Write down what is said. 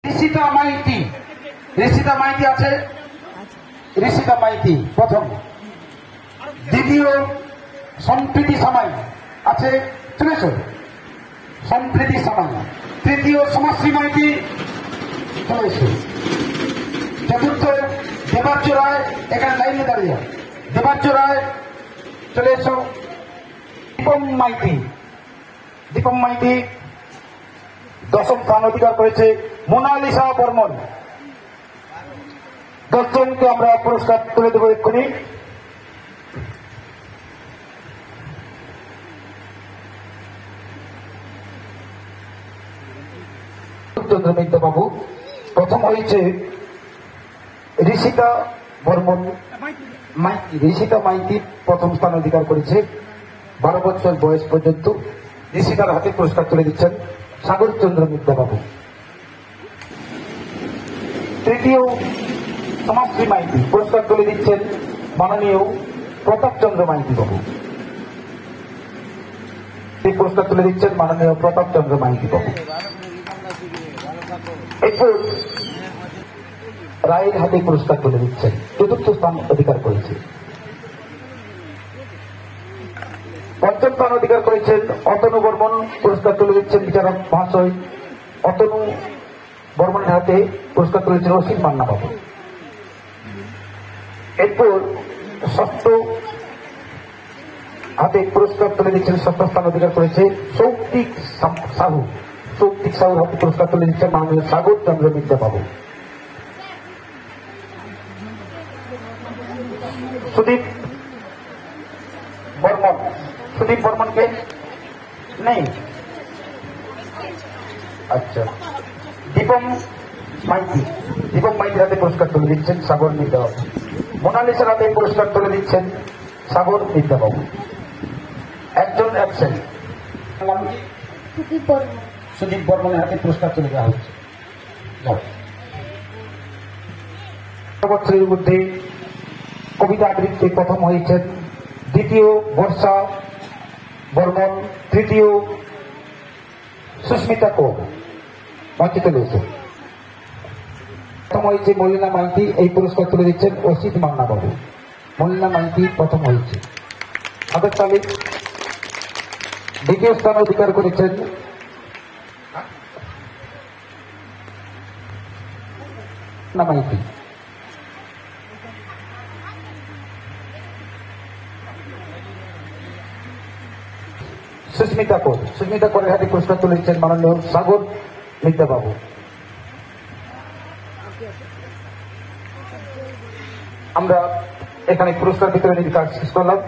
ঋষিতা মাইতি, ঋষিতা মাইতি আছে, ঋষিতা মাইতি প্রথম। দ্বিতীয় সম্প্রীতি সামাই আছে, চলেছ সম্প্রীতি সামাই। তৃতীয় সমাশ্রী মাইতি চলেছ। চতুর্থ দেবার্য রায়, এখানে লাইনে দাঁড়িয়ে দেবার্য রায় চলে এসো। দীপম মাইতি, দীপম মাইতি দশম স্থান অধিকার করেছে। মোনালিসা বর্মন, 10 জনকে আমরা পুরস্কার তুলে দেবো এক্ষুনি। চন্দ্র মিত্র বাবু প্রথম হয়েছে। ঋষিতা বর্মন মাইতি, ঋষিতা মাইতি প্রথম স্থান অধিকার করেছে। 12 বছর বয়স পর্যন্ত। ঋষিতার হাতে পুরস্কার তুলে দিচ্ছেন সাগর চন্দ্র মিত্র বাবু। তৃতীয় সমাশ্রী মাইতি, পুরস্কার তুলে দিচ্ছেন মাননীয় প্রতাপ চন্দ্র মাইতি বাবু। এই পুরস্কার তুলে দিচ্ছেন মাননীয় প্রতাপ চন্দ্র মাইতি বাবু। এরপর রায়ের হাতে পুরস্কার তুলে দিচ্ছেন, চতুর্থ স্থান অধিকার করেছে। পঞ্চম স্থান অধিকার করেছেন অতনু বর্মন, পুরস্কার তুলে দিচ্ছেন বিচারক মহাশয় অতনু বর্মনের হাতে পুরস্কার তুলেছেন অসীম মান্না বাবু। এরপর ষষ্ঠ হাতে পুরস্কার তুলে দিচ্ছেন, ষষ্ঠ স্থান অধিকার করেছে সৌক্তিক সাহু। সৌক্তিক সাহুর হাতে পুরস্কার তুলে দিচ্ছেন মাননীয় সাগর চন্দ্র মিত্র বাবু। সুদীপ বর্মন, সুদীপ বর্মনকে নেই। আচ্ছা, দীপম মাইতি, দীপম মাইতির হাতে পুরস্কার তুলে দিচ্ছেন সাগর মিত্র বাবু। মোনালিসার হাতে পুরস্কার তুলে দিচ্ছেন সাগর মিত্র বাবু। একজন অ্যাবসেন্ট, সুদীপ বর্মনের হাতে পুরস্কার তুলে দেওয়া হচ্ছে। বছরের মধ্যে কবিতা আবৃত্তি প্রথম হয়েছেন। দ্বিতীয় বর্ষা বর্মন, তৃতীয় সুস্মিতা কৌর। মঞ্চে চলে এসে প্রথম হয়েছে মলিনা মাইতি, এই পুরস্কার তুলে দিচ্ছেন অসিত মান্না বাবু। মলিনা মাইতি প্রথম হয়েছে। হাতের তালিক। দ্বিতীয় স্থান অধিকার করেছেন মাইতি। সুস্মিতা কৌর, সুস্মিতা কৌরের হাতে পুরস্কার তুলে দিচ্ছেন মাননীয় সাগর মিত্র বাবু। আমরা এখানে পুরস্কার বিতরণের কাজ শেষ করলাম।